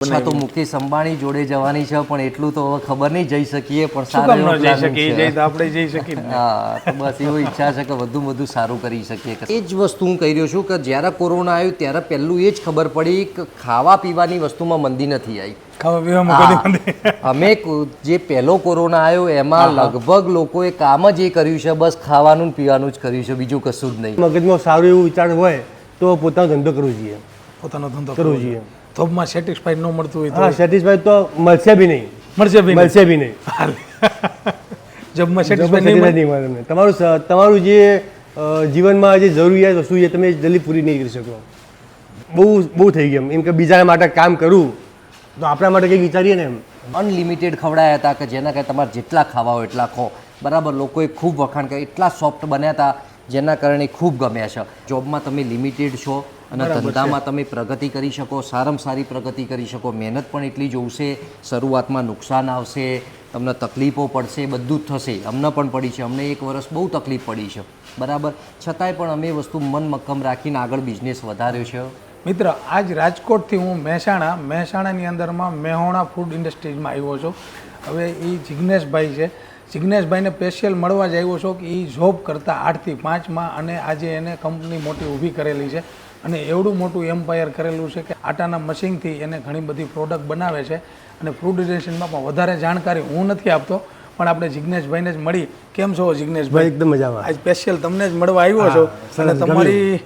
ઈચ્છા તો મુકેશ અંબાણી જોડે જવાની છે, પણ એટલું તો હવે ખબર નહીં જઈ શકીએ, પણ સારું એવું પ્લાનિંગ છે. આપણે જઈ શકીએ. હા, તો બસ એવી ઈચ્છા છે કે વધુ વધુ સારું કરી શકીએ. એ જ વસ્તુ હું કહી રહ્યો છું કે જ્યારે કોરોના આવ્યું ત્યારે પહેલું એ જ ખબર પડી કે ખાવા પીવાની વસ્તુમાં મંદી નથી આવી. ખાવા પીવામાં અમે જે પહેલો કોરોના આવ્યો એમાં લગભગ લોકોએ કામ જ એ કર્યું છે, બસ ખાવાનું ને પીવાનું જ કર્યું છે, બીજું કશું જ નહીં. મગજમાં સારું એવું વિચાર હોય તો પોતાનો ધંધો કરવો જોઈએ. પોતાનો ધંધો કરવો જોઈએ. જોબમાં સેટિસ્ફાઈડ ન મળતું હોય તો હા, સેટિસ્ફાઈડ તો મળશે બી નહીં. મળશે બી નહીં. જોબમાં સેટિસ્ફાઈડ નહીં મળે. તમારું જે જીવનમાં જે જરૂરિયાત વસ્તુ છે તમે જલ્દી પૂરી નહીં કરી શકો. બહુ થઈ ગયું એમ કે બીજાના માટે કામ કરું તો આપણા માટે કંઈક વિચારીએ ને એમ. અનલિમિટેડ ખવડાયા હતા કે જેના કારણે તમારે જેટલા ખાવા હોય એટલા ખો. બરાબર, લોકોએ ખૂબ વખાણ કર્યા, એટલા સોફ્ટ બન્યા હતા જેના કારણે ખૂબ ગમ્યા છે. જોબમાં તમે લિમિટેડ છો અને ધંધામાં તમે પ્રગતિ કરી શકો, સારામાં સારી પ્રગતિ કરી શકો. મહેનત પણ એટલી જોશે, શરૂઆતમાં નુકસાન આવશે, તમને તકલીફો પડશે, બધું જ થશે. અમને પણ પડી છે, અમને 1 વર્ષ બહુ તકલીફ પડી છે. બરાબર, છતાંય પણ અમે વસ્તુ મન મક્કમ રાખીને આગળ બિઝનેસ વધાર્યો છે. મિત્ર, આજ રાજકોટથી હું મહેસાણાની અંદરમાં મેહોણા ફૂડ ઇન્ડસ્ટ્રીઝમાં આવ્યો છું. હવે એ જિજ્ઞેશભાઈ છે. જિજ્ઞેશભાઈને સ્પેશિયલ મળવા જ આવ્યો છો કે એ જોબ કરતા 8 થી 5માં અને આજે એને કંપની મોટી ઊભી કરેલી છે અને એવડું મોટું એમ્પાયર કરેલું છે કે આટાના મશીનથી એને ઘણી બધી પ્રોડક્ટ બનાવે છે અને ફૂડ ઇન્ડસ્ટ્રીમાં પણ વધારે જાણકારી હું નથી આપતો, પણ આપણે જિજ્ઞેશભાઈને જ મળી. કેમ છો જિજ્ઞેશભાઈ? એકદમ મજામાં. આજ સ્પેશિયલ તમને જ મળવા આવ્યો છો અને તમારી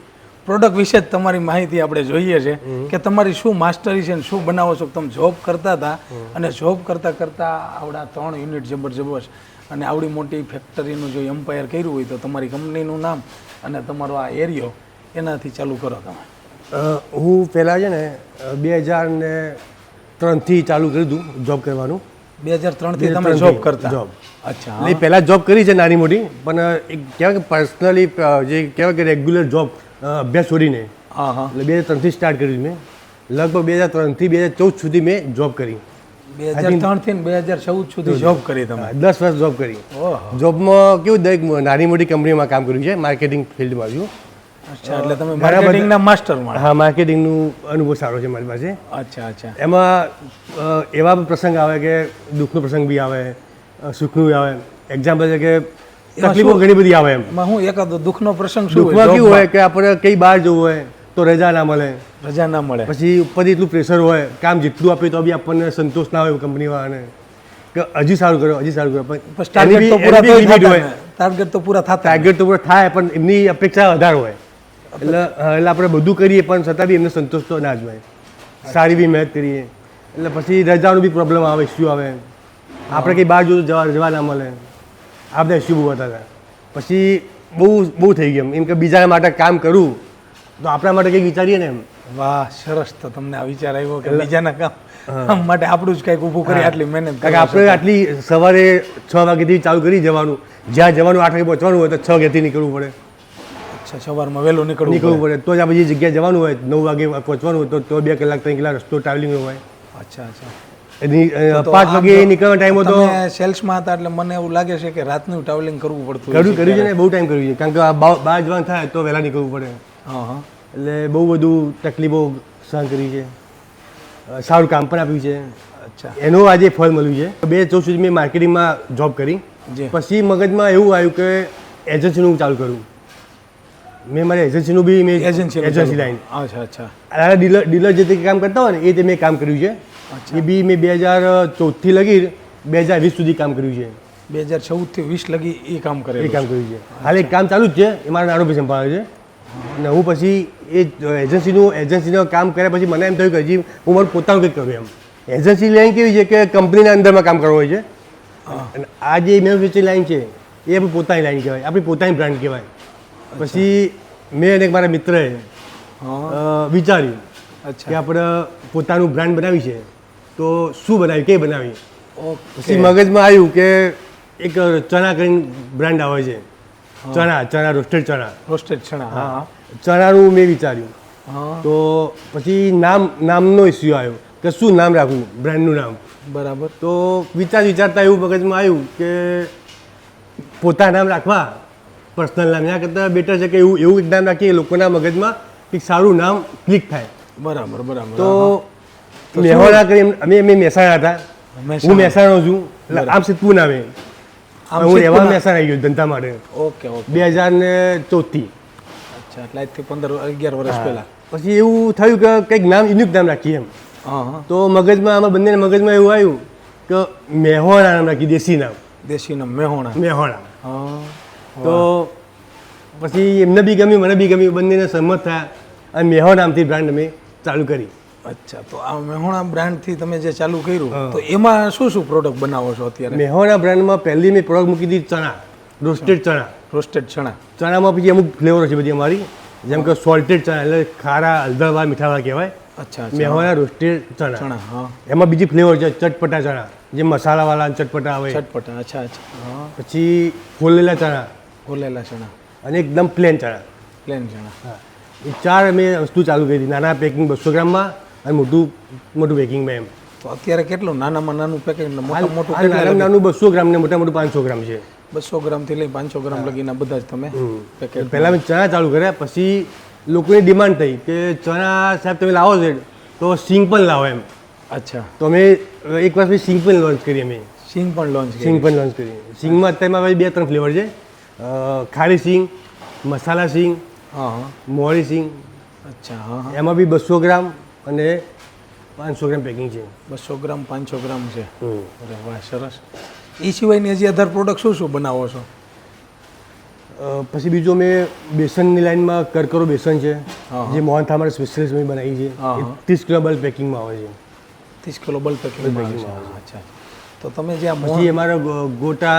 પ્રોડક્ટ વિશે જ તમારી માહિતી આપણે જોઈએ છે કે તમારી શું માસ્ટરી છે ને શું બનાવો છો. તમે જોબ કરતા હતા અને જોબ કરતાં આવડા 3 યુનિટ જબરજસ્ત અને આવડી મોટી ફેક્ટરીનું જો એમ્પાયર કર્યું હોય તો તમારી કંપનીનું નામ અને તમારો આ એરિયો એનાથી ચાલુ કરો તમે. હું પહેલાં છે ને 2003થી ચાલુ કર્યું હતું જોબ કરવાનું. 2003થી તમે જોબ કરતા? જોબ. અચ્છા. એટલે પહેલાં જોબ કરી છે નાની મોટી, પણ એક કહેવાય કે પર્સનલી જે કહેવાય કે રેગ્યુલર જોબ અભ્યાસ છોડીને. હા હા. એટલે 2003થી સ્ટાર્ટ કર્યું મેં. લગભગ 2003થી 2014 સુધી મેં જોબ કરી. 2003થી 2014 સુધી જોબ કરી તમે? 10 વર્ષ જોબ કરી. જોબમાં કેવું દરેક નાની મોટી કંપનીમાં કામ કર્યું છે, માર્કેટિંગ ફિલ્ડમાં છું. અચ્છા, એટલે તમે માર્કેટિંગના માસ્ટરમાં? હા, માર્કેટિંગનું અનુભવ સારો છે મારી પાસે. અચ્છા અચ્છા. એમાં એવા પ્રસંગ આવે કે દુઃખનો પ્રસંગ બી આવે, સુખનું બી આવે. એક્ઝામ્પલ છે કે તકલીફો ઘણી બધી આવે. એમાં હું એકાદો દુઃખનો પ્રસંગ શું? દુઃખમાં કેવું હોય કે આપણે કઈ બહાર જવું હોય તો રજા ના મળે. રજા ના મળે. પછી ઉપરથી એટલું પ્રેશર હોય, કામ જેટલું આપે તો બી આપણને સંતોષ ના હોય કંપનીવાળાને કે હજી સારું કરો, હજી સારું કરો. પણ ટાર્ગેટ તો પૂરા થાય. ટાર્ગેટ તો પૂરા થતા. ટાર્ગેટ તો પૂરા થાય, પણ એમની અપેક્ષા વધારે હોય. એટલે આપણે બધું કરીએ પણ છતાં બી એમને સંતોષ તો ના જ હોય. સારી બી મહેનત કરીએ એટલે પછી રજાનો બી પ્રોબ્લેમ આવે, ઇસ્યુ આવે. આપણે કંઈ બહાર જોયું જવા ના મળે. આ બધા ઇસ્યુ બહુ હતા. પછી બહુ થઈ ગયું એમ કે બીજાના માટે કામ કરું તો આપણા માટે કંઈક વિચારીએ ને એમ. વાહ, સરસ. તો તમને આ વિચાર આવ્યો કે બીજાના કામ માટે આપણું જ કંઈક ઊભું કરી આટલી મહેનત. કારણ કે આપણે આટલી સવારે 6 વાગ્યાથી ચાલુ કરી જવાનું, જ્યાં જવાનું 8 વાગે પહોંચવાનું હોય તો 6 વાગ્યાથી નીકળવું પડે. અચ્છા, સવારમાં વહેલું નીકળવું પડે તો જ આપણે જે જગ્યાએ જવાનું હોય 9 વાગે પહોંચવાનું હોય તો 2 કલાક 3 કલાક રસ્તો ટ્રાવેલિંગ હોય. અચ્છા અચ્છા. 5 વાગે નીકળવાનો ટાઈમ હતો. સેલ્સમાં હતા એટલે મને એવું લાગે છે કે રાતનું ટ્રાવેલિંગ કરવું પડતું. કર્યું છે ને, બહુ ટાઈમ કર્યું છે. કારણ કે બહાર જવાનું થાય તો વહેલા નીકળવું પડે. હા હા. એટલે બહુ બધું તકલીફો સહન કરી છે. સારું કામ પણ આપ્યું છે. અચ્છા. એનું આજે ફળ મળ્યું છે. 2014 સુધી મેં માર્કેટિંગમાં જોબ કરી. પછી મગજમાં એવું આવ્યું કે એજન્સીનું ચાલુ કરું. મેં મારી એજન્સીનું બી મેં એજન્સી લાઈન. અચ્છા અચ્છા. ડીલર જે તે કામ કરતા હોય ને એ તે મેં કામ કર્યું છે. એ બી મેં 2014થી લગી 2020 સુધી કામ કર્યું છે. 2014થી 20 લગી એ કામ કર્યું છે. હાલ એક કામ ચાલુ જ છે, એ મારા નાનો ભાઈ સંભાળે છે. અને હું પછી એ એજન્સીનું કામ કર્યા પછી મને એમ થયું કે હજી હું મારું પોતાનું કંઈક કરું એમ. એજન્સી લાઈન કેવી છે કે કંપનીના અંદરમાં કામ કરવું હોય છે. અને આ જે મેન્યુફેક્ચરિંગ લાઈન છે એ આપણી પોતાની લાઈન કહેવાય, આપણી પોતાની બ્રાન્ડ કહેવાય. પછી મેં અને મારા મિત્રએ વિચાર્યું કે આપણે પોતાનું બ્રાન્ડ બનાવી છે તો શું બનાવી, કઈ બનાવી. પછી મગજમાં આવ્યું કે એક ચણા કરીને બ્રાન્ડ આવે છે. ચણા રોસ્ટેડ ચણા. હા. ચણાનું મેં વિચાર્યું. તો પછી નામનો ઇસ્યુ આવ્યો કે શું નામ રાખવું, બ્રાન્ડનું નામ. બરાબર. તો વિચારતા એવું મગજમાં આવ્યું કે પોતાના નામ રાખવા, પર્સનલ નામ એના કરતાં બેટર છે કે એવું એક નામ રાખીએ લોકોના મગજમાં એક સારું નામ ક્લિક થાય. બરાબર બરાબર. તો મેહોણા કરી અમે મહેસાણા હતા. મહેસાણા. હું મહેસાણા છું એટલે આમ સિદ્ધપુર નામે આમ હું એવા સિદ્ધપુરના- મહેસાણા આવી ગયો ધંધા માટે ઓકે ઓકે 2014 અચ્છા એટલે આજથી 11 વર્ષ પહેલા. પછી એવું થયું કે કંઈક નામ યુનિક નામ રાખીએ એમ હા હા તો મગજમાં આમાં બંને મગજમાં એવું આવ્યું કે મેહોણા નામ રાખી દેશી નામ દેશીનો મેહોણા. મેહોણા. હા તો પછી એમને બી ગમ્યું મને બી ગમ્યું બંનેને સહમત થયા અને મેહો નામથી બ્રાન્ડ અમે ચાલુ કરી. અચ્છા તો આ મેહોણા બ્રાન્ડથી તમે જે ચાલુ કર્યું હા. તો એમાં શું શું પ્રોડક્ટ બનાવો છો અત્યારે? મેહોણા બ્રાન્ડમાં પહેલી મેં પ્રોડક્ટ મૂકી દીધી ચણા, રોસ્ટેડ ચણા. રોસ્ટેડ ચણા. ચણામાં પછી અમુક ફ્લેવરો છે બધી અમારી, જેમ કે સોલ્ટેડ ચણા એટલે ખારા હળદરવાળા મીઠાવાળા કહેવાય. અચ્છા મેહોણા રોસ્ટેડ ચણા. ચણા હા એમાં બીજી ફ્લેવર છે ચટપટા ચણા, જે મસાલાવાળા અને ચટપટા આવે. ચટપટા. અચ્છા અચ્છા હા પછી ફોલેલા ચણા ઓલેલા ચણા અને એકદમ પ્લેન ચણા. પ્લેન ચણા. હા, એ ચાર અમે વસ્તુ ચાલુ કરી. નાના પેકિંગ 200 ગ્રામમાં અને મોટું પેકિંગમાં એમ. તો અત્યારે કેટલું નાનામાં નાનું પેકેટ ને મોટા મોટું હાલ નાનામાં નાનું 200 ગ્રામ ને મોટા મોટું 500 ગ્રામ છે. 200 ગ્રામથી લઈ 500 ગ્રામ લગીના બધા જ તમે પેકેટ. પહેલાં મેં ચણા ચાલુ કર્યા, પછી લોકોની ડિમાન્ડ થઈ કે ચણા સાહેબ તમે લાવો છો તો સિંગ પણ લાવો એમ. અચ્છા તો અમે એક વાર પછી સિંગ પણ લોન્ચ કરી અમે. સિંગ પણ લોન્ચ સિંગ પણ લોન્ચ કરી. સિંગમાં અત્યારમાં હવે 2-3 ફ્લેવર છે, ખારી સિંગ, મસાલા સિંગ, હા હા મોળી સિંગ. અચ્છા હા હા એમાં બી 200 ગ્રામ અને 500 ગ્રામ પેકિંગ છે. 200 ગ્રામ 500 ગ્રામ છે. અરે વાહ સરસ. એ સિવાયની હજી અધર પ્રોડક્ટ શું શું બનાવો છો? પછી બીજું મેં બેસનની લાઈનમાં કરકરો બેસન છે, હા. જે મોહનથાળ માટે સ્પેશિયલ મેં બનાવી છે. હા, એ હા. 30 કિલો બલ્ક પેકિંગમાં આવે છે. 30 કિલો બલ્ક પેકિંગમાં આવે છે. અચ્છા તો તમે જે આ પછી અમારા ગોટા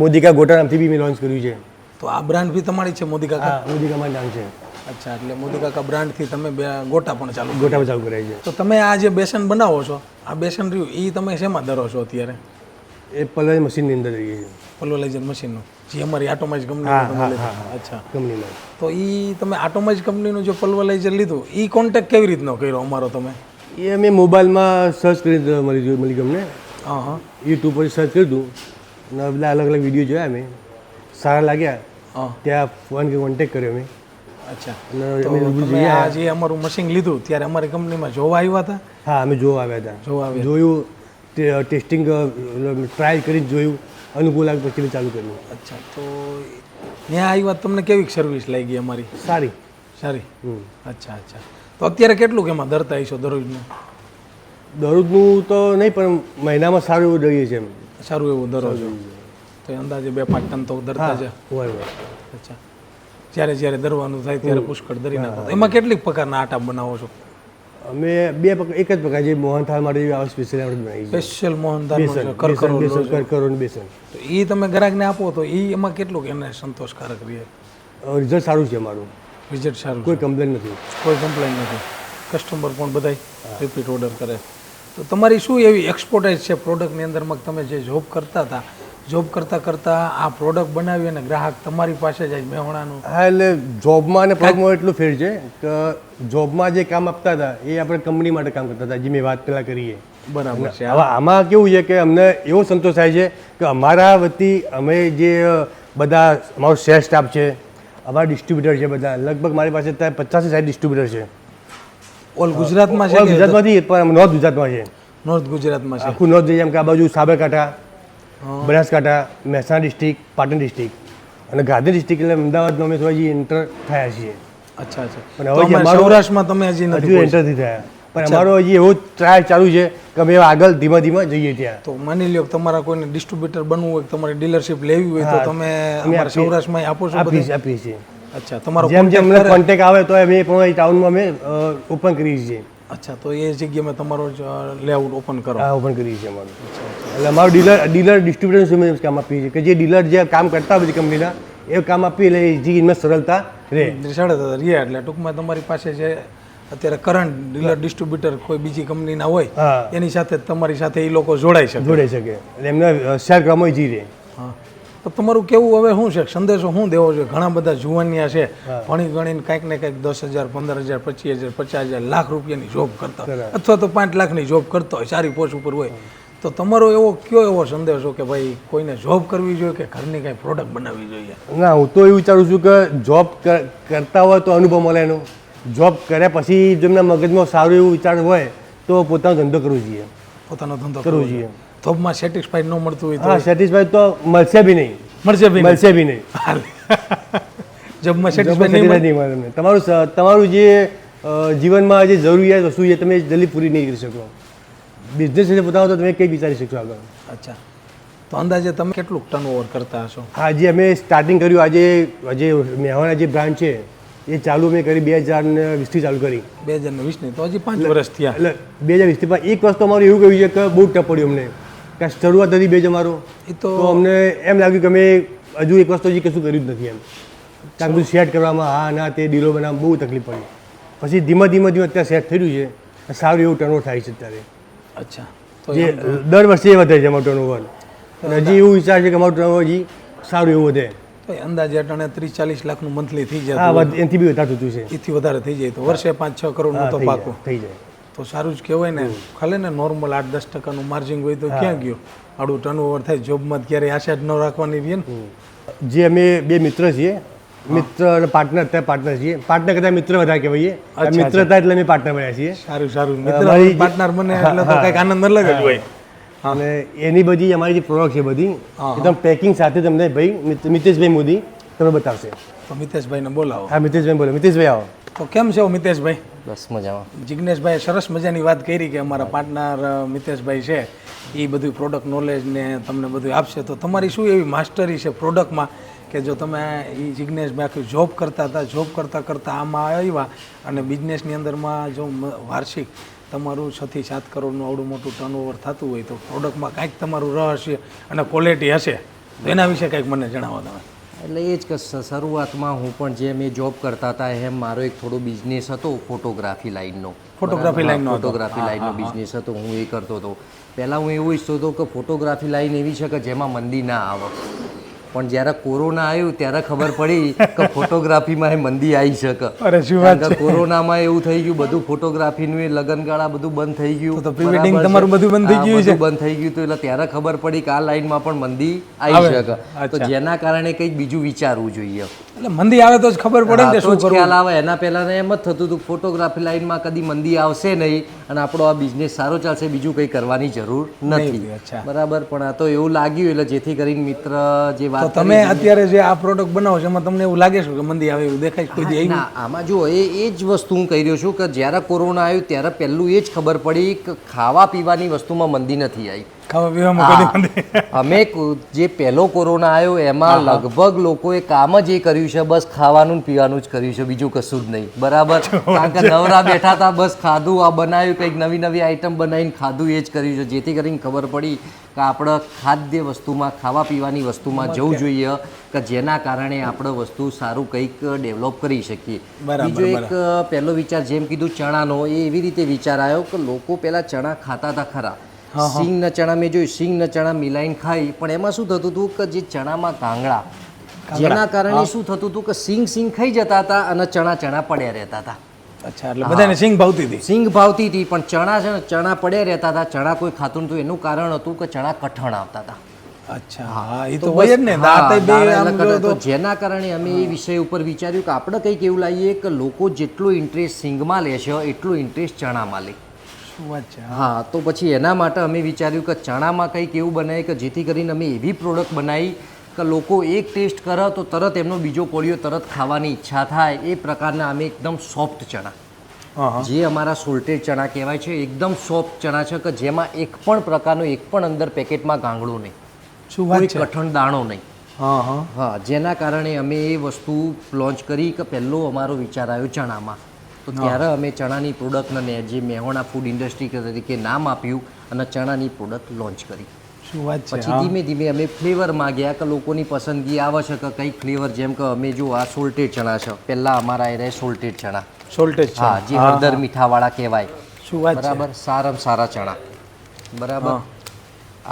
મોદિકા ગોટા નામથી બી મેં લોન્ચ કર્યું છે. તો આ બ્રાન્ડ બી તમારી છે મોદી કાકા? હા, મોદિકામાં નામ છે. અચ્છા એટલે મોદી કાકા બ્રાન્ડથી તમે ગોટા પણ ચાલુ કર્યા. ગોટા ચાલુ કરાય છે. તો તમે આ જે બેસન બનાવો છો આ બેસન રહ્યું એ તમે શેમાં દરો છો અત્યારે? એ પલર મશીનની અંદર રહીએ છે પલ્વરાઇઝર મશીનનું જે અમારી આટોમાઇઝ હા, કંપની હા, હા, હા. અચ્છા કંપનીમાં. તો એ તમે આટોમાઇઝ કંપનીનું જે પલ્વરાઇઝર લીધું એ કોન્ટેક્ટ કેવી રીતનો કર્યો અમારો તમે? એ અમે મોબાઈલમાં સર્ચ કરી મળી ગયું અમને. હા હા યુટ્યુબ પર સર્ચ કર્યું હતું અને બધા અલગ અલગ વિડીયો જોયા અમે, સારા લાગ્યા. હા ત્યાં ફોન કોન્ટેક્ટ કર્યો અમે અચ્છા અને તો અમે રૂબરૂ તમે જઈ આ આવ્યા. જે અમારું મશીન લીધું ત્યારે અમારી કંપનીમાં જોવા આવ્યા હતા? હા, અમે જોવા આવ્યા હતા. જોવા આવ્યા. જોયું, ટેસ્ટિંગ ટ્રાય કરી જોયું, અનુકૂળ લાગ્યું પછી મેં ચાલુ કર્યું. અચ્છા તો ત્યાં આવ્યા તમને કેવી સર્વિસ લાગી અમારી? સારી. સારી. અચ્છા અચ્છા તો અત્યારે કેટલું કે એમાં ધરતા હશો દરરોજનું? દરરોજનું તો નહીં પણ મહિનામાં સારું એવું રહીએ છે એમ. સારું એવું દરરોજ તો એ અંદાજે 2-5 ટન તો ધરતા જ. હોય હોય. અચ્છા જ્યારે જ્યારે દરવાનું થાય ત્યારે પુષ્કળ ધરી નાખો. એમાં કેટલીક પ્રકારના આટા બનાવો છો? અમે એક જ પ્રકાર જે મોહનથાળ માટે આવે સ્પેશિયલ આપણે બનાવી છે. સ્પેશિયલ મોહનથાળ બેસન, કરકરો બેસન, કરકરો અને બેસન. તો એ તમે ગ્રાહકને આપો તો એ એમાં કેટલું એને સંતોષકારક રહે? રિઝલ્ટ સારું છે અમારું, રિઝલ્ટ સારું કોઈ છે. કમ્પ્લેન નથી. કોઈ કમ્પ્લેન નથી. કસ્ટમર પણ બધાય રિપીટ ઓર્ડર કરે. તો તમારી શું એવી એક્સપોર્ટાઇઝ છે પ્રોડક્ટની અંદરમાં તમે જે જોબ કરતા હતા જોબ કરતાં કરતાં આ પ્રોડક્ટ બનાવી અને ગ્રાહક તમારી પાસે જાય મેહોણાનું? હા, એટલે જોબમાં અને પ્રોડક્ટમાં એટલું ફેર છે કે જોબમાં જે કામ આપતા હતા એ આપણે કંપની માટે કામ કરતા હતા, જે મેં વાત પહેલાં કરીએ. બરાબર છે. હવે આમાં કેવું છે કે અમને એવો સંતોષ થાય છે કે અમારા વતી અમે જે બધા અમારો શેર સ્ટાફ છે, અમારા ડિસ્ટ્રીબ્યુટર છે, બધા લગભગ મારી પાસે ત્યાં 50-60 ડિસ્ટ્રીબ્યુટર છે. ઓલ ગુજરાતમાં છે ઓલ કે ગુજરાતમાંથી પણ નોર્થ ગુજરાતમાં છે. નોર્થ ગુજરાતમાં છે? આખું નોર્થ જઈએ એમ કે આ બાજુ સાબરકાંઠા, બનાસકાંઠા, મહેસાણા ડિસ્ટ્રિક્ટ, પાટણ ડિસ્ટ્રિક્ટ અને ગાંધી ડિસ્ટ્રિક્ટ એટલે અમદાવાદમાં અમે થોડા એન્ટર થયા છીએ. અચ્છા અચ્છા પણ તો હવે જે અમારે અમારો- સૌરાષ્ટ્રમાં તમે હજી હજુ નથી એન્ટર નથી થયા, પણ અમારો હજી એવો ટ્રાય ચાલુ છે કે અમે આગળ ધીમે ધીમે જઈએ ત્યાં. તો માની લ્યો કે તમારા કોઈને ડિસ્ટ્રીબ્યુટર બનવું હોય તમારી ડીલરશીપ લેવી હોય તો હા, તમે અમે અમારા સૌરાષ્ટ્રમાં આપો છો આપીએ બધે? છીએ, આપીએ છીએ. અચ્છા તમારો જેમ જેમ અમને contact કરે? કોન્ટેક્ટ આવે તો અમે પણ એ ટાઉનમાં અમે ઓપન કરીએ છીએ. અચ્છા તો એ જગ્યાએ મેં તમારો લેઆઉટ ઓપન કરો. હા, ઓપન કરીએ છીએ અમારું. એટલે અમારું ડીલર ડિસ્ટ્રીબ્યુટર અમે કામ આપીએ છીએ કે જે ડીલર જે કામ કરતા હોય છે કંપનીના એ કામ આપીએ એટલે જે એમાં સરળતા રહે. રહ્યા એટલે ટૂંકમાં તમારી પાસે જે અત્યારે કરંટ ડીલર ડિસ્ટ્રીબ્યુટર કોઈ બીજી કંપનીના હોય હા, એની સાથે તમારી સાથે એ લોકો જોડાઈ શકે. જોડાઈ શકે એટલે એમને શેર કરવામાં જી રહે. હા તો તમારું કેવું હવે શું છે સંદેશો શું દેવો જોઈએ? ઘણા બધા જુવાનિયા છે ભણી ગણીને કાંઈક ને કાંઈક 10,000, 15,000, 25,000, 50,000, લાખ રૂપિયાની જોબ કરતા હોય બરાબર. અથવા તો 5 લાખની જોબ કરતા હોય, સારી પોસ્ટ ઉપર હોય. તો તમારો એવો કયો એવો સંદેશો કે ભાઈ કોઈને જોબ કરવી જોઈએ કે ઘરની કાંઈ પ્રોડક્ટ બનાવવી જોઈએ? ના, હું તો એવું વિચારું છું કે જોબ કરતા હોય તો અનુભવ મળે એનો. જોબ કર્યા પછી જો એમના મગજમાં સારું એવું વિચાર હોય તો પોતાનો ધંધો કરવો જોઈએ, પોતાનો ધંધો કરવો જોઈએ. જોબમાં સેટિસ્ફાઈડ ન મળતું હોય હા, સેટિસ્ફાઈડ તો મળશે બી નહીં, મળશે બી મળશે બી નહીં. જોબમાં સેટિસ્ફાઈડ નહીં Satisfied નહીં મળે તમને. તમારું જે જીવનમાં જે જરૂરિયાત વસ્તુ છે તમે જલ્દી પૂરી નહીં કરી શકો. બિઝનેસ રીતે પોતાનો તો તમે કંઈ વિચારી શકશો આગળ. અચ્છા, તો અંદાજે તમે કેટલું ટર્નઓવર કરતા હશો? હા, જે અમે સ્ટાર્ટિંગ કર્યું આજે મેહોણા જે બ્રાન્ચ છે એ ચાલુ અમે કરી 2020થી ચાલુ કરી. 2020ની તો હજી 5 વર્ષ થયા. એટલે 2020થી પણ એક વસ્તુ અમારું એવું કહ્યું છે કે બહુ ટફ પડ્યું અમને, કે શરૂઆત હતી બેજ અમારો, એ તો તો અમને એમ લાગ્યું કે અમે હજુ એક વસ્તુ હજી કશું કર્યું જ નથી એમ. કારણ બધું સેટ કરવામાં હા ના તે ડીલો બનાવવામાં બહુ તકલીફ પડી. પછી ધીમે ધીમે અત્યારે સેટ થઈ રહ્યું છે, સારું એવું ટર્નઓવર થાય છે અત્યારે. અચ્છા, તો જે દર વર્ષે એ વધે છે અમારું ટર્નઓવર. અને હજી એવું વિચાર છે કે અમારું ટર્નઓવર હજી સારું એવું વધે. તો અંદાજે અટાણે 30-40 લાખનું મંથલી થઈ જાય. હા, એનાથી બી વધારે થતું છે. એથી વધારે થઈ જાય તો વર્ષે 5-6 કરોડનું તો પાકું થઈ જાય. તો સારું જ કહેવાય ને. ખાલી ને નોર્મલ 8-10% માર્જિન હોય તો ક્યાં ગયો આડું ટર્નઓવર થાય. જોબમાં ક્યારેય આશા જ ન રાખવાની રહે ને. જે અમે બે મિત્ર છીએ, મિત્ર અને પાર્ટનર, અત્યારે પાર્ટનર છીએ. પાર્ટનર કરતાં મિત્ર વધારે કહેવાય. મિત્ર હતા એટલે અમે પાર્ટનર બન્યા છીએ. સારું સારું, મિત્ર પાર્ટનર બને એટલે તો કંઈક આનંદ અલગ જ હોય. અને એની બધી અમારી જે પ્રોડક્ટ છે બધી એકદમ પેકિંગ સાથે તમને ભાઈ મિતેશભાઈ મોદી તમને બતાવશે. તો મિતેશભાઈને બોલાવો. હા, મિતેશભાઈ બોલો. મિતેશભાઈ આવો. તો કેમ છે મિતેશભાઈ? બસ મજામાં. જિગ્નેશભાઈએ સરસ મજાની વાત કરી કે અમારા પાર્ટનર મિતેશભાઈ છે એ બધું પ્રોડક્ટ નોલેજ ને તમને બધું આપશે. તો તમારી શું એવી માસ્ટરી છે પ્રોડક્ટમાં કે જો તમે એ જિગ્નેશભાઈ આખી જોબ કરતા હતા, જોબ કરતાં આમાં આવ્યા અને બિઝનેસની અંદરમાં જો વાર્ષિક તમારું 6 થી 7 કરોડનું આવડું મોટું ટર્નઓવર થતું હોય તો પ્રોડક્ટમાં કાંઈક તમારું રહસ્ય અને ક્વોલિટી હશે તો એના વિશે કંઈક મને જણાવો તમે. એટલે એ જ કે શરૂઆતમાં હું પણ જે મેં જોબ કરતા હતા એમ મારો એક થોડો બિઝનેસ હતો ફોટોગ્રાફી લાઇનનો. ફોટોગ્રાફી લાઇનનો બિઝનેસ હતો, હું એ કરતો હતો. પહેલાં હું એવું ઈચ્છતો હતો કે ફોટોગ્રાફી લાઇન એવી છે કે જેમાં મંદી ના આવે. પણ જ્યારે કોરોના આવ્યું ત્યારે ખબર પડી કે ફોટોગ્રાફીમાં એ મંદી આવી શકે. અરે શું વાત છે. કોરોનામાં એવું થઈ ગયું બધું ફોટોગ્રાફીનું એ લગનગાળા બધું બંધ થઈ ગયું. તો પ્રી વેડિંગ તમારું બધું બંધ થઈ ગયું છે. બંધ થઈ ગયું તો એટલે ત્યારે ખબર પડી કે આ લાઈનમાં પણ મંદી આવી શકે. તો જેના કારણે કંઈક બીજું વિચારવું જોઈએ. એટલે મંદી આવે તો જ ખબર પડે ને શું કરવું. ખ્યાલ આવે. એના પહેલાં એમ જ થતું હતું ફોટોગ્રાફી લાઈનમાં કદી મંદી આવશે નહીં અને આપણો આ બિઝનેસ સારો ચાલશે, બીજું કંઈ કરવાની જરૂર નથી. બરાબર. પણ આ તો એવું લાગ્યું એટલે જેથી કરીને મિત્ર જે વાત તમે અત્યારે જે આ પ્રોડક્ટ બનાવો છો એમાં તમને એવું લાગે છે કે મંદી આવે એવું દેખાય કોઈ દી? ના, આમાં જો એ જ વસ્તુ હું કહી રહ્યો છું કે જ્યારે કોરોના આવ્યું ત્યારે પહેલું એ જ ખબર પડી કે ખાવા પીવાની વસ્તુમાં મંદી નથી આવી. ખાવા પીવામાં કદી મંદી. અમે જે પહેલો કોરોના આવ્યો એમાં લગભગ લોકોએ કામ જ એ કર્યું છે, બસ ખાવાનું ને પીવાનું જ કર્યું છે, બીજું કશું જ નહીં. બરાબર. કારણ કે નવરા બેઠા હતા, બસ ખાધું, આ બનાવ્યું, કંઈક નવી નવી આઈટમ બનાવીને ખાધું, એ જ કર્યું છે. જેથી કરીને ખબર પડી કે આપણે ખાદ્ય વસ્તુમાં, ખાવા પીવાની વસ્તુમાં જવું જોઈએ કે જેના કારણે આપણે વસ્તુ સારું કંઈક ડેવલપ કરી શકીએ. બીજો એક પહેલો વિચાર જેમ કીધું ચણાનો, એ એવી રીતે વિચાર આવ્યો કે લોકો પહેલાં ચણા ખાતા હતા ખરા, સિંગના ચણા મેં જોયું, સિંગના ચણા મિલાઈને ખાઈ, પણ એમાં શું થતું હતું કે જે ચણામાં કાંગળા, જેના કારણે શું થતું હતું કે સિંગ ખાઈ જતા હતા અને ચણા પડ્યા રહેતા હતા. અચ્છા, એટલે બધાને સિંગ ભાવતી હતી. સિંગ ભાવતી હતી પણ ચણા છે ને ચણા પડ્યા રહેતા હતા, ચણા કોઈ ખાતું નતું. એનું કારણ હતું કે ચણા કઠણ આવતા હતા. અચ્છા, હા, એ તો હોય જ ને. તો જેના કારણે અમે એ વિષય ઉપર વિચાર્યું કે આપણે કંઈક એવું લાવીએ કે લોકો જેટલો ઇન્ટરેસ્ટ સિંગમાં લે છે એટલો ઇન્ટરેસ્ટ ચણામાં લે. શું વાત છે. હા, તો પછી એના માટે અમે વિચાર્યું કે ચણામાં કંઈક એવું બનાવીએ કે જેથી કરીને અમે એવી પ્રોડક્ટ બનાવી કે લોકો એક ટેસ્ટ કરે તો તરત એમનો બીજો કોળિયો તરત ખાવાની ઈચ્છા થાય. એ પ્રકારના અમે એકદમ સોફ્ટ ચણા, જે અમારા સોલ્ટેડ ચણા કહેવાય છે, એકદમ સોફ્ટ ચણા છે કે જેમાં એક પણ પ્રકારનું એક પણ અંદર પેકેટમાં ગાંગડું નહીં, કોઈ કઠણ દાણો નહીં. હા, જેના કારણે અમે એ વસ્તુ લોન્ચ કરી કે પહેલો અમારો વિચાર આવ્યો ચણામાં. તો ત્યારે અમે ચણાની પ્રોડક્ટને જે મેહોણા ફૂડ ઇન્ડસ્ટ્રી તરીકે નામ આપ્યું અને ચણાની પ્રોડક્ટ લોન્ચ કરી. શું વાત છે. પછી ધીમે ધીમે અમે ફ્લેવરમાં ગયા કે લોકોની પસંદગી આવે છે કે કઈ ફ્લેવર, જેમ કે અમે જો આ સોલ્ટેડ ચણા છે, પહેલા અમારા એ રહે સોલ્ટેડ ચણા. સોલ્ટેડ, હા, જે હળદર મીઠાવાળા કહેવાય. શું વાત. બરાબર. સારામાં સારા ચણા. બરાબર.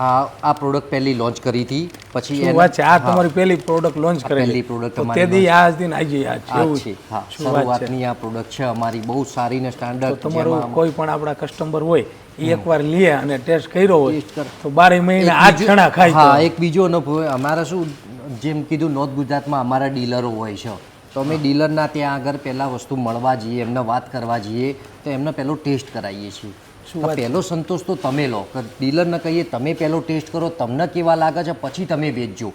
આ પ્રોડક્ટ પહેલી લોન્ચ કરી હતી. પછી શું વાત છે. આ તમારી પહેલી પ્રોડક્ટ લોન્ચ કરેલી? પહેલી પ્રોડક્ટ અમારી. તેથી આ દિન આવી યાદ છે. હા, શરૂઆતની આ પ્રોડક્ટ છે અમારી, બહુ સારી ને સ્ટાન્ડર્ડ. તમારું કોઈ પણ આપણા કસ્ટમર હોય એ એકવાર લે અને ટેસ્ટ કર્યો હોય તો 12 મહિને આ ચણા ખાય. હા, એક બીજો અનુભવ અમારા શું, જેમ કીધું નોર્થ ગુજરાતમાં અમારા ડીલરો હોય છે, તો અમે ડીલરના ત્યાં આગળ પહેલાં વસ્તુ મળવા જઈએ, એમને વાત કરવા જઈએ તો એમને પહેલો ટેસ્ટ કરાવીએ છીએ. શું પહેલો સંતોષ તો તમે લો કે ડીલરને કહીએ તમે પહેલો ટેસ્ટ કરો, તમને કેવા લાગે છે પછી તમે વેચજો.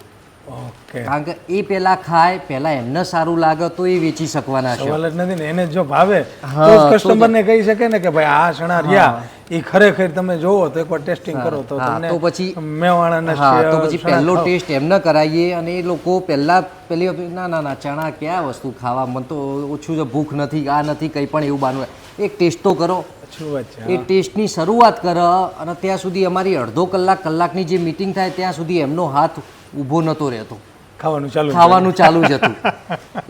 ઓકે, કારણ કે એ પહેલા ખાય, પહેલા એમને સારું લાગે તો એ વેચી શકવાના છે. સવાલ જ નથી ને. એને જો ભાવે તો જ કસ્ટમરને કહી શકે ને કે ભાઈ આ ચણા રહ્યા એ ખરેખર તમે જોવો તો એકવાર ટેસ્ટિંગ કરો તો હા, તમને તો પછી મેવાડાના હા તો ચણા પછી પહેલો ટેસ્ટ એમને કરાવીએ અને એ લોકો પહેલી ના ના ના ચણા ક્યાં વસ્તુ ખાવા, મને તો ઓછું છે, ભૂખ નથી, આ નથી, કંઈ પણ એવું બાનું. એક ટેસ્ટ તો કરો. શું વાત છે. એ ટેસ્ટની શરૂઆત કરો અને ત્યાં સુધી અમારી અડધો કલાકની જે મિટિંગ થાય ત્યાં સુધી એમનો હાથ ઊભો નહોતો રહેતો, ખાવાનું ચાલુ જ હતું.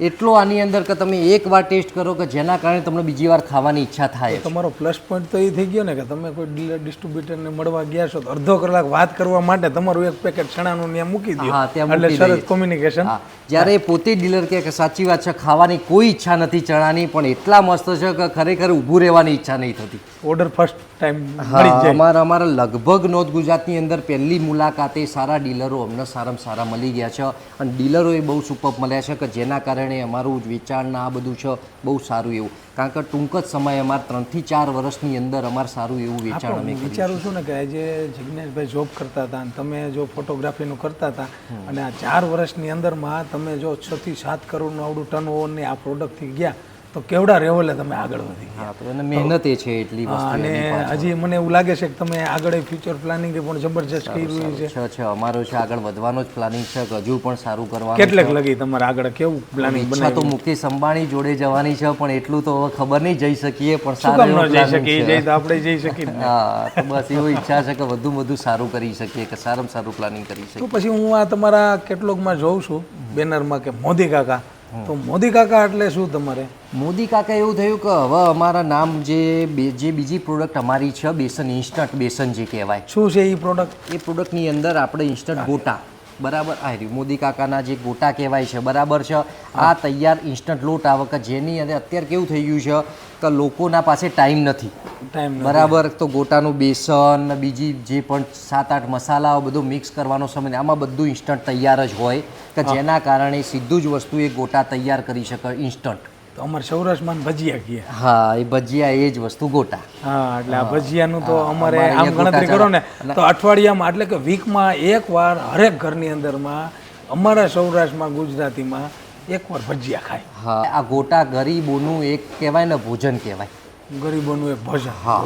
એટલો આની અંદર કે તમે એકવાર ટેસ્ટ કરો કે જેના કારણે તમને બીજી વાર ખાવાની ઈચ્છા થાય. તમારો પ્લસ પોઈન્ટ તો એ થઈ ગયો ને કે તમે કોઈ ડીલર ડિસ્ટ્રીબ્યુટરને મળવા ગયા છો તો અડધો કલાક વાત કરવા માટે તમારું એક પેકેટ ચણાનું ત્યાં મૂકી દો. હા, ત્યાં એટલે મૂકી સરસ કોમ્યુનિકેશન. જ્યારે પોતે ડીલર કે સાચી વાત છે, ખાવાની કોઈ ઈચ્છા નથી ચણાની, પણ એટલા મસ્ત છે કે ખરેખર ઊભું રહેવાની ઈચ્છા નહીં થતી. ઓર્ડર ફર્સ્ટ ટાઈમ હા, અમારા લગભગ નોર્થ ગુજરાતની અંદર પહેલી મુલાકાતે સારા ડીલરો અમને સારામાં સારા મળી ગયા છે અને ડીલરો એ બહુ સુપર મળ્યા છે કે જેના કારણે અમારું વેચાણના આ બધું છે બહુ સારું એવું. કારણ કે ટૂંક જ સમયે અમારે 3 થી 4 વર્ષની અંદર અમારે સારું એવું વેચાણ અમે કર્યું. વિચારું છું ને કે આજે જિગ્નેશભાઈ જોબ કરતા હતા અને તમે જો ફોટોગ્રાફીનું કરતા હતા અને આ 4 વર્ષની અંદરમાં તમે જો 6 થી 7 કરોડનું આવડું ટર્નઓવરની આ પ્રોડક્ટથી ગયા તો કેવડા લેવલે તમે આગળ વધી ગયા. હા, તો એને મહેનત એ છે એટલી વસ્તુ. અને હજી મને એવું લાગે છે કે તમે આગળ ફ્યુચર પ્લાનિંગ પણ જબરજસ્ત કર્યું છે. અમારો છે આગળ વધવાનો જ પ્લાનિંગ છે, હજુ પણ સારું કરવાનું. કેટલેક લગી તમારે આગળ કેવું પ્લાનિંગ ઈચ્છા તો મુકેશ અંબાણી જોડે જવાની છે, પણ એટલું તો હવે ખબર નહીં જઈ શકીએ, પણ શું સારું કામ ન જઈ શકીએ? જઈ તો આપણે જઈ શકીએ. હા, તો બસ એવી ઈચ્છા છે કે વધુ સારું કરી શકીએ, કે સારામાં સારું પ્લાનિંગ કરી શકીએ. તો પછી હું આ તમારા કેટલોગમાં જોઉં છું બેનરમાં કે મોદી કાકા, તો મોદી કાકા એટલે શું તમારે? મોદી કાકા એવું થયું કે હવે અમારા નામ જે બીજી પ્રોડક્ટ અમારી છે બેસન, ઇન્સ્ટન્ટ બેસન જે કહેવાય. શું છે એ પ્રોડક્ટ? એ પ્રોડક્ટની અંદર આપણે ઇન્સ્ટન્ટ ગોટા, બરાબર, આ રહ્યું મોદી કાકાના જે ગોટા કહેવાય છે, બરાબર છે. આ તૈયાર ઇન્સ્ટન્ટ લોટ આવે કે જેની અંદર અત્યારે કેવું થઈ ગયું છે કે લોકોના પાસે ટાઈમ નથી, બરાબર, તો ગોટાનું બેસન બીજી જે પણ 7-8 મસાલાઓ બધું મિક્સ કરવાનો સમય, આમાં બધું ઇન્સ્ટન્ટ તૈયાર જ હોય કે જેના કારણે સીધું જ વસ્તુ એ ગોટા તૈયાર કરી શકે ઇન્સ્ટન્ટ. તો અમારે સૌરાષ્ટ્રમાં ભજીયા કહીએ. હા, એ ભજીયા એ જ વસ્તુ ગોટા. હા, એટલે આ ભજીયાનું તો અમારે આમ ગણતરી કરો ને તો અઠવાડિયામાં એટલે કે વીકમાં એકવાર હરેક ઘરની અંદરમાં અમારા સૌરાષ્ટ્રમાં ગુજરાતીમાં એકવાર ભજીયા ખાય. હા, આ ગોટા ગરીબોનું એક કહેવાય ને ભોજન કહેવાય. ગરીબોનું એક ભોજન. હા,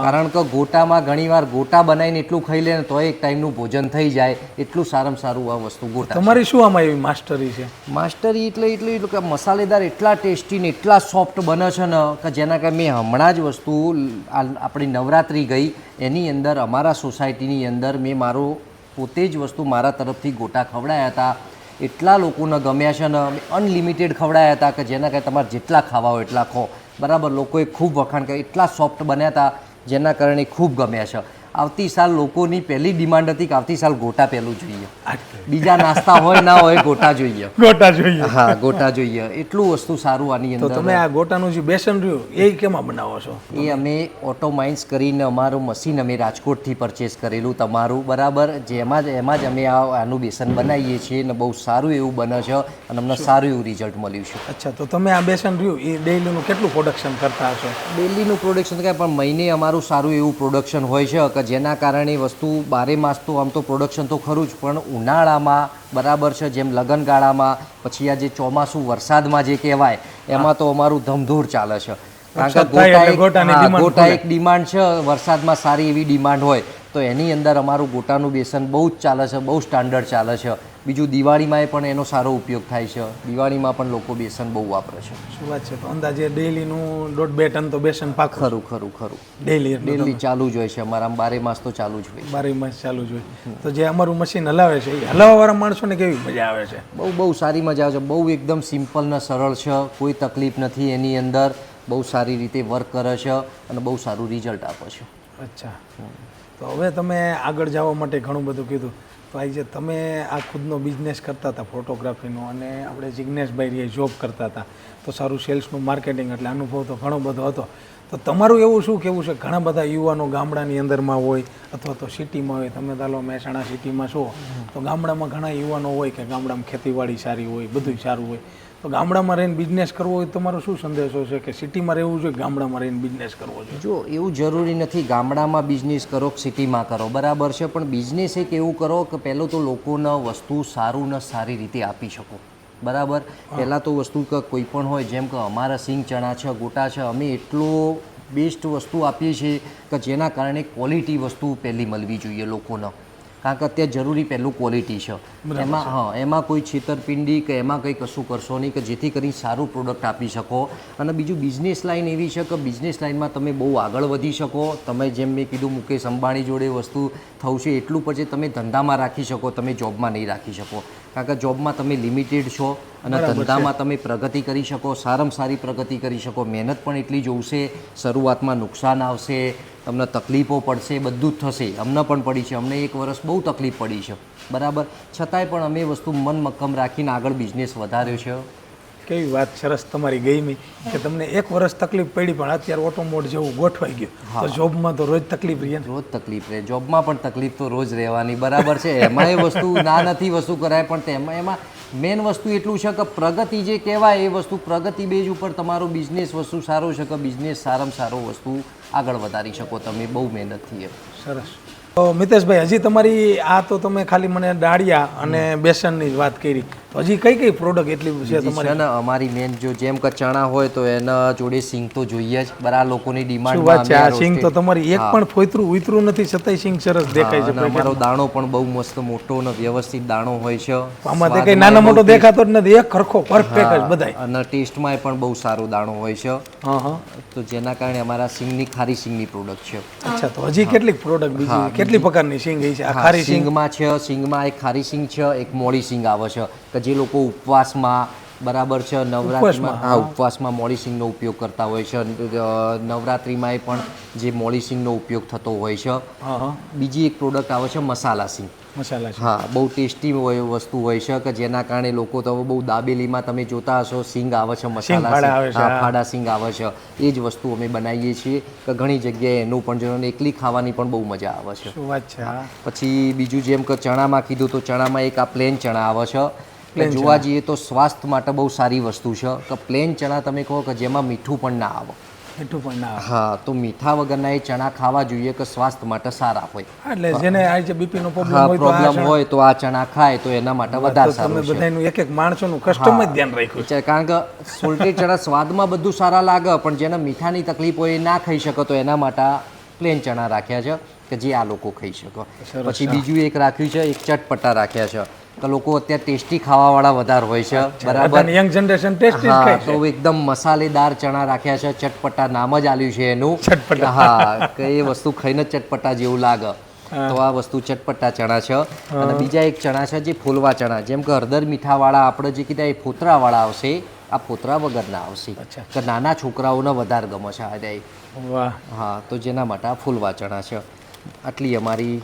કારણ કે ગોટામાં ઘણીવાર ગોટા બનાવીને એટલું ખાઈ લે ને તો એક ટાઈમનું ભોજન થઈ જાય, એટલું સારામાં સારું આ વસ્તુ ગોટા. તમારી શું આમાં એવી માસ્ટરી છે? માસ્ટરી એટલું કે મસાલેદાર એટલા ટેસ્ટી ને એટલા સોફ્ટ બને છે ને કે જેના કારણે મેં હમણાં જ વસ્તુ આપણી નવરાત્રિ ગઈ એની અંદર અમારા સોસાયટીની અંદર મેં પોતે જ વસ્તુ મારા તરફથી ગોટા ખવડાયા હતા. એટલા લોકોને ગમ્યા છે ને અનલિમિટેડ ખવડાયા હતા કે જેના કારણે તમારે જેટલા ખાવા હોય એટલા ખો, બરાબર. લોકોએ ખૂબ વખાણ કર્યા, એટલા સોફ્ટ બન્યા હતા જેના કારણે ખૂબ ગમ્યા છે. આવતી સાલ લોકોની પહેલી ડિમાન્ડ હતી કે આવતી સાલ ગોટા પહેલું જોઈએ, બીજા નાસ્તા હોય ના હોય ગોટા જોઈએ. ગોટા જોઈએ. હા, ગોટા જોઈએ. એટલું વસ્તુ સારું આની અંદર. તો તમે આ ગોટાનું જે બેસન રહ્યું એ કેમાં બનાવો છો? એ અમે ઓટોમાઇન્સ કરીને અમારું મશીન અમે રાજકોટથી પરચેસ કરેલું તમારું, બરાબર, જેમાં જ અમે આનું બેસન બનાવીએ છીએ ને બહુ સારું એવું બને છે અને અમને સારું એવું રિઝલ્ટ મળ્યું છે. અચ્છા, તો તમે આ બેસન રહ્યું એ ડેઈલીનું કેટલું પ્રોડક્શન કરતા હશો? ડેઈલીનું પ્રોડક્શન કાંઈ પણ મહિને અમારું સારું એવું પ્રોડક્શન હોય છે કે જેના કારણે વસ્તુ 12 માસ તો આમ તો પ્રોડક્શન તો ખરું જ, પણ ઉનાળામાં, બરાબર છે, જેમ લગનગાળામાં, પછી આ જે ચોમાસું વરસાદમાં જે કહેવાય એમાં તો અમારું ધમધોર ચાલે છે. કારણ કે ગોટા એક ડિમાન્ડ છે, વરસાદમાં સારી એવી ડિમાન્ડ હોય તો એની અંદર અમારું ગોટાનું બેસન બહુ જ ચાલે છે, બહુ સ્ટાન્ડર્ડ ચાલે છે. બીજું દિવાળીમાં પણ એનો સારો ઉપયોગ થાય છે, દિવાળીમાં પણ લોકો બેસન બહુ વાપરે છે. શું વાત છે? તો અંદાજે ડેઈલીનું 1.5-2 ટન તો બેસન પાક. ખરું ડેઈલી ચાલુ જ હોય છે અમારા, 12 માસ તો ચાલુ જ હોય. 12 માસ ચાલુ જ હોય. તો જે અમારું મશીન હલાવે છે એ હલાવવાવાળા માણસોને કેવી મજા આવે છે? બહુ સારી મજા આવે છે. બહુ એકદમ સિમ્પલ ને સરળ છે, કોઈ તકલીફ નથી એની અંદર. બહુ સારી રીતે વર્ક કરે છે અને બહુ સારું રિઝલ્ટ આપે છે. અચ્છા, તો હવે તમે આગળ જવા માટે ઘણું બધું કીધું, તો આજે તમે આ ખુદનો બિઝનેસ કરતા હતા ફોટોગ્રાફીનો અને આપણે જિગ્નેશભાઈ જોબ કરતા હતા, તો સારું સેલ્સનું માર્કેટિંગ એટલે અનુભવ તો ઘણો બધો હતો. તો તમારું એવું શું કહેવું છે? ઘણા બધા યુવાનો ગામડાની અંદરમાં હોય અથવા તો સિટીમાં હોય, તમે ચાલો મહેસાણા સિટીમાં છો તો ગામડામાં ઘણા યુવાનો હોય કે ગામડામાં ખેતીવાડી સારી હોય, બધું સારું હોય, તો ગામડામાં રહીને બિઝનેસ કરવો હોય તમારો શું સંદેશો છે કે સિટીમાં રહેવું જોઈએ ગામડામાં રહીને બિઝનેસ કરવો જોઈએ? જો એવું જરૂરી નથી ગામડામાં બિઝનેસ કરો કે સિટીમાં કરો, બરાબર છે, પણ બિઝનેસ એક એવું કરો કે પહેલું તો લોકોને વસ્તુ સારું ને સારી રીતે આપી શકો, બરાબર. પહેલાં તો વસ્તુ કે કોઈ પણ હોય, જેમ કે અમારા સિંગ ચણા છે, ગોટા છે, અમે એટલો બેસ્ટ વસ્તુ આપીએ છીએ કે જેના કારણે ક્વોલિટી વસ્તુ પહેલી મળવી જોઈએ લોકોને, કારણ કે અત્યારે જરૂરી પહેલું ક્વોલિટી છે. એમાં એમાં કોઈ છેતરપિંડી કે એમાં કંઈ કશું કરશો નહીં કે જેથી કરીને સારું પ્રોડક્ટ આપી શકો. અને બીજું બિઝનેસ લાઇન એવી છે કે બિઝનેસ લાઇનમાં તમે બહુ આગળ વધી શકો. તમે જેમ મેં કીધું મુકેશ અંબાણી જોડે વસ્તુ થવું છે એટલું પછી તમે ધંધામાં રાખી શકો, તમે જોબમાં નહીં રાખી શકો, કારણ કે જોબમાં તમે લિમિટેડ છો અને ધંધામાં તમે પ્રગતિ કરી શકો, સારામાં સારી પ્રગતિ કરી શકો. મહેનત પણ એટલી જોશે, શરૂઆતમાં નુકસાન આવશે, તમને તકલીફો પડશે, બધું જ થશે. અમને પણ પડી છે, અમને 1 વર્ષ બહુ તકલીફ પડી છે, બરાબર, છતાંય પણ અમે વસ્તુ મન મક્કમ રાખીને આગળ બિઝનેસ વધાર્યો છે. કેવી વાત સરસ તમારી ગઈ કે તમને 1 વર્ષ તકલીફ પડી પણ અત્યારે ઓટોમોડ જેવું ગોઠવાઈ ગયું. તો જોબમાં તો રોજ તકલીફ રહે ને? રોજ તકલીફ રહે, જોબમાં પણ તકલીફ તો રોજ રહેવાની, બરાબર છે. એમાં એ વસ્તુ ના નથી વસ્તુ કરાય, પણ તેમાં એમાં મેન વસ્તુ એટલું છે કે પ્રગતિ જે કહેવાય એ વસ્તુ પ્રગતિ બેઝ ઉપર તમારો બિઝનેસ વસ્તુ સારો છે કે બિઝનેસ સારામાં સારો વસ્તુ આગળ વધારી શકો તમે બહુ મહેનતથી. સરસ. તો મિતેશભાઈ, હજી તમારી આ તો તમે ખાલી મને દાળિયા અને બેસનની જ વાત કરી, તો હજી કઈ કઈ પ્રોડક્ટ એટલી છે તમારી? છે ને અમારી મેન જો જેમ કે ચણા હોય તો એના જોડે સિંગ તો જોઈએ જ, બરાબર, લોકોની શું ડિમાન્ડ. વાત છે, આ સિંગ તો તમારી એક પણ ફોતરું ઉતરું નથી છતાંય સિંગ સરસ દેખાય છે. અમારો દાણો પણ બહુ મસ્ત મોટો અને વ્યવસ્થિત દાણો હોય છે. આમાં તે કઈ નાનો મોટો દેખાતો જ નથી, એક ખરખો પરફેક્ટ જ બધાય. અને ટેસ્ટમાં પણ બહુ સારો દાણો હોય છે. તો જેના કારણે અમારા સિંગની ખારી સિંગની પ્રોડક્ટ છે. અચ્છા, તો હજી કેટલીક પ્રોડક્ટ બીજી કેટલી પ્રકારની સિંગ છે? આ ખારી સિંગમાં છે, સિંગમાં એક ખારી સિંગ છે, એક મોળી સિંગ આવે છે કે જે લોકો ઉપવાસમાં, બરાબર છે, નવરાત્રિમાં, હા, ઉપવાસમાં મોળી સિંગનો ઉપયોગ કરતા હોય છે. નવરાત્રિમાં પણ જે મોળી સિંગનો ઉપયોગ થતો હોય છે. બીજી એક પ્રોડક્ટ આવે છે મસાલા સિંગ. મસાલા, હા, બહુ ટેસ્ટી વસ્તુ હોય છે કે જેના કારણે લોકો તો બહુ દાબેલીમાં તમે જોતા હશો સિંગ આવે છે, મસાલા સિંગ, ફાડા સિંગ આવે છે. એ જ વસ્તુ અમે બનાવીએ છીએ કે ઘણી જગ્યાએ એનું પણ જો એકલી ખાવાની પણ બહુ મજા આવે છે. શું વાત છે. પછી બીજું જેમ કે ચણામાં કીધું તો ચણામાં એક આ પ્લેન ચણા આવે છે. જોવા જઈએ તો સ્વાસ્થ્ય માટે બહુ સારી વસ્તુ છે કે પ્લેન ચણા તમે કહો કે જેમાં મીઠું પણ ના આવે. મીઠું પણ ના આવે. હા, તો મીઠા વગરના એ ચણા ખાવા જોઈએ કે સ્વાસ્થ્ય માટે સારા હોય. એટલે જેને આ જે બીપી નો પ્રોબ્લેમ હોય તો આ ચણા ખાય તો એના માટે વધારે સારું છે. તમે બધાનું એક એક માણસોનું કસ્ટમ જ ધ્યાન રાખ્યું છે, કારણ કે સોલ્ટેડ ચણા સ્વાદમાં બધું સારા લાગે પણ જેને મીઠાની તકલીફ હોય એ ના ખાઈ શકે તો એના માટે પ્લેન ચણા રાખ્યા છે કે જે આ લોકો ખાઈ શકે. પછી બીજું એક રાખ્યું છે, એક ચટપટા રાખ્યા છે કે લોકો અત્યારે ટેસ્ટી ખાવાવાળા વધારે હોય છે, બરાબર, યંગ જનરેશન ટેસ્ટી ખાય છે. તો એકદમ મસાલેદાર ચણા રાખ્યા છે. ચટપટા નામ જ આલ્યું છે એનું, ચટપટા. હા, કે એ વસ્તુ ખાઈને ચટપટા જેવું લાગે, તો આ વસ્તુ ચટપટા ચણા છે. અને બીજા એક ચણા છે જે ફૂલવા ચણા, જેમ કે હળદર મીઠાવાળા આપણે જે કીધા એ ફોતરાવાળા આવશે, આ ફોતરા વગરના આવશે કે નાના છોકરાઓને વધારે ગમે છે આ. વાહ. હા, તો જેના માટે આ ફૂલવા ચણા છે. આટલી અમારી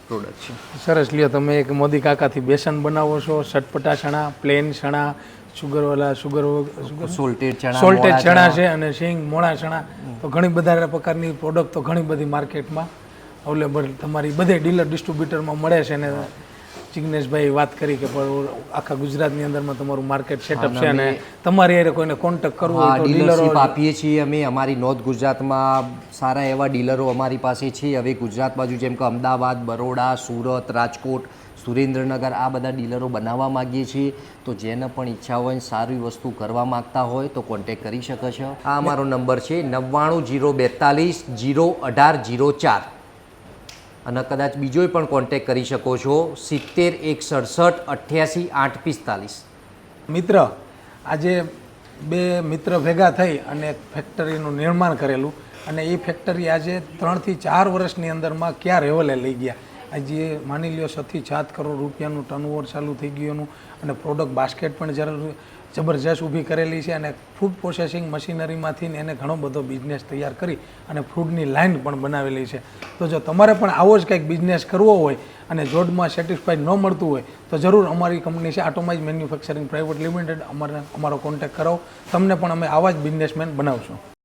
પ્રોડક્ટ છે. સરસ. લ્યો, તમે એક મોદી કાકાથી બેસન બનાવો છો, ચટપટા ચણા, પ્લેન ચણા, સુગરવાળા, સોલ્ટેડ ચણા છે અને સિંગ મોળા ચણા. તો ઘણી બધા પ્રકારની પ્રોડક્ટ તો ઘણી બધી માર્કેટમાં અવેલેબલ તમારી બધે ડીલર ડિસ્ટ્રીબ્યુટરમાં મળે છે. અને જિગ્નેશભાઈ વાત કરી કે આખા ગુજરાતની અંદરમાં તમારું માર્કેટ સેટઅપ છે અને તમારી હારે કોઈને કોન્ટેક્ટ કરવો હોય તો ડીલરશીપ આપીએ છીએ અમે. અમારી નોર્થ ગુજરાતમાં સારા એવા ડીલરો અમારી પાસે છે. હવે ગુજરાત બાજુ જેમ કે અમદાવાદ, બરોડા, સુરત, રાજકોટ, સુરેન્દ્રનગર આ બધા ડીલરો બનાવવા માગીએ છીએ. તો જેને પણ ઈચ્છા હોય સારી વસ્તુ કરવા માગતા હોય તો કોન્ટેક કરી શકે છે. આ અમારો નંબર છે 99 042 018 04. અને કદાચ બીજોય પણ કોન્ટેક કરી શકો છો 70 167 88 845. મિત્ર, આજે બે મિત્ર ભેગા થઈ અને ફેક્ટરીનું નિર્માણ કરેલું અને એ ફેક્ટરી આજે 3 થી 4 વર્ષની અંદરમાં ક્યાં લેવલે લઈ ગયા. આજે માની લ્યો 6 થી 7 કરોડ રૂપિયાનું ટર્નઓવર ચાલુ થઈ ગયું અને પ્રોડક્ટ બાસ્કેટ પણ જબરજસ્ત ઊભી કરેલી છે અને ફૂડ પ્રોસેસિંગ મશીનરીમાંથી એને ઘણો બધો બિઝનેસ તૈયાર કરી અને ફૂડની લાઇન પણ બનાવેલી છે. તો જો તમારે પણ આવો જ કંઈક બિઝનેસ કરવો હોય અને જોડમાં સેટિસ્ફાઈડ ન મળતું હોય તો જરૂર અમારી કંપની છે આટોમાઇઝ મેન્યુફેક્ચરિંગ પ્રાઇવેટ લિમિટેડ, અમારો કોન્ટેક્ટ કરાવો. તમને પણ અમે આવા જ બિઝનેસમેન બનાવશું.